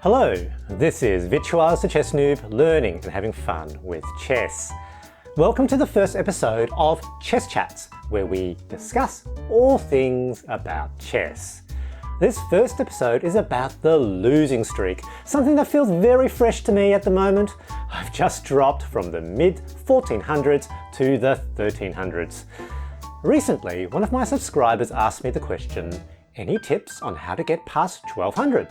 Hello, this is Virtuals the Chess Noob, learning and having fun with chess. Welcome to the first episode of Chess Chats, where we discuss all things about chess. This first episode is about the losing streak, something that feels very fresh to me at the moment. I've just dropped from the mid-1400s to the 1300s. Recently, one of my subscribers asked me the question, any tips on how to get past 1200?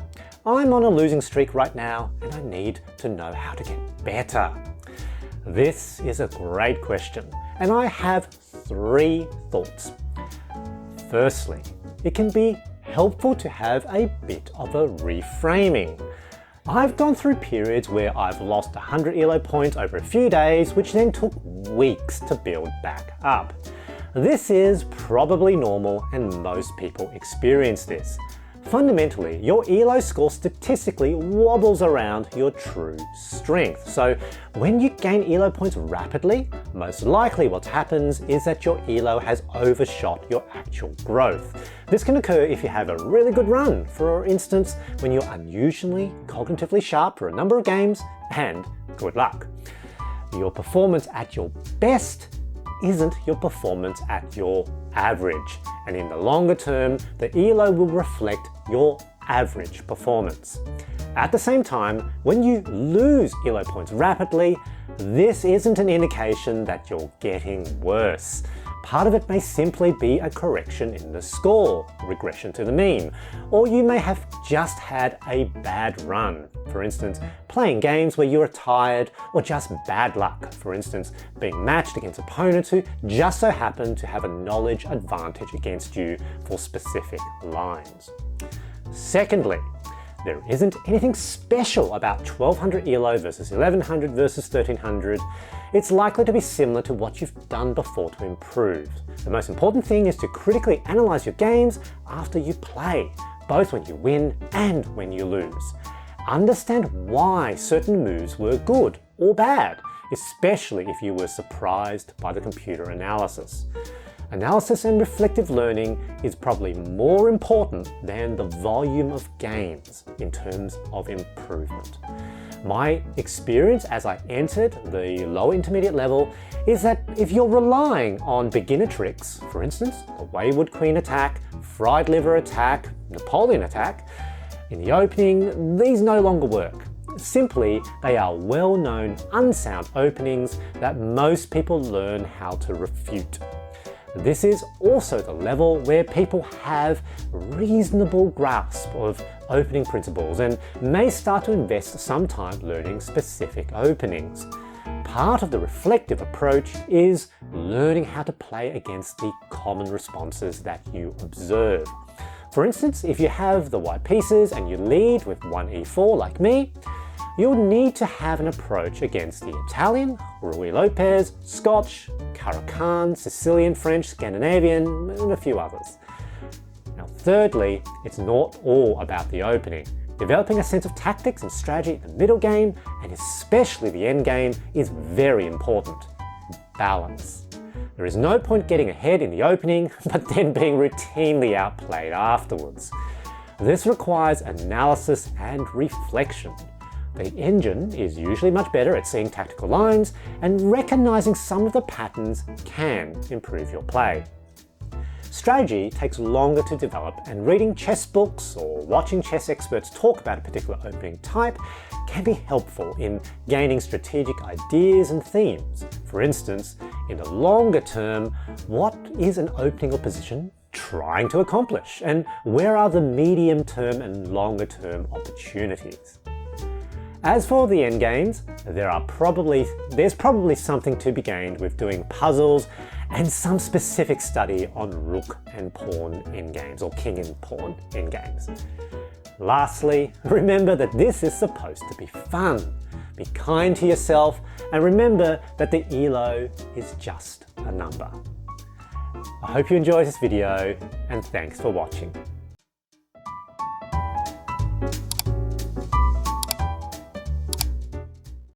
I'm on a losing streak right now and I need to know how to get better. This is a great question and I have 3 thoughts. Firstly, it can be helpful to have a bit of a reframing. I've gone through periods where I've lost 100 ELO points over a few days, which then took weeks to build back up. This is probably normal and most people experience this. Fundamentally, your ELO score statistically wobbles around your true strength. So when you gain ELO points rapidly, most likely what happens is that your ELO has overshot your actual growth. This can occur if you have a really good run, for instance, when you're unusually cognitively sharp for a number of games, and good luck. Your performance at your best isn't your performance at your average, and in the longer term, the ELO will reflect your average performance. At the same time, when you lose ELO points rapidly, this isn't an indication that you're getting worse. Part of it may simply be a correction in the score, regression to the mean, or you may have just had a bad run. For instance, playing games where you are tired, or just bad luck. For instance, being matched against opponents who just so happen to have a knowledge advantage against you for specific lines. Secondly, there isn't anything special about 1200 ELO versus 1100 versus 1300. It's likely to be similar to what you've done before to improve. The most important thing is to critically analyze your games after you play, both when you win and when you lose. Understand why certain moves were good or bad, especially if you were surprised by the computer analysis. Analysis and reflective learning is probably more important than the volume of games in terms of improvement. My experience as I entered the lower intermediate level is that if you're relying on beginner tricks, for instance, the wayward queen attack, fried liver attack, Napoleon attack, in the opening, these no longer work. Simply, they are well-known unsound openings that most people learn how to refute. This is also the level where people have reasonable grasp of opening principles and may start to invest some time learning specific openings. Part of the reflective approach is learning how to play against the common responses that you observe. For instance, if you have the white pieces and you lead with 1e4 like me, you'll need to have an approach against the Italian, Ruy Lopez, Scotch, Caro-Kann, Sicilian, French, Scandinavian, and a few others. Now thirdly, it's not all about the opening. Developing a sense of tactics and strategy in the middle game, and especially the end game, is very important. Balance. There is no point getting ahead in the opening, but then being routinely outplayed afterwards. This requires analysis and reflection. The engine is usually much better at seeing tactical lines, and recognizing some of the patterns can improve your play. Strategy takes longer to develop, and reading chess books or watching chess experts talk about a particular opening type can be helpful in gaining strategic ideas and themes. For instance, in the longer term, what is an opening or position trying to accomplish, and where are the medium-term and longer-term opportunities? As for the endgames, there's probably something to be gained with doing puzzles and some specific study on rook and pawn endgames, or king and pawn endgames. Lastly, remember that this is supposed to be fun. Be kind to yourself and remember that the ELO is just a number. I hope you enjoyed this video and thanks for watching.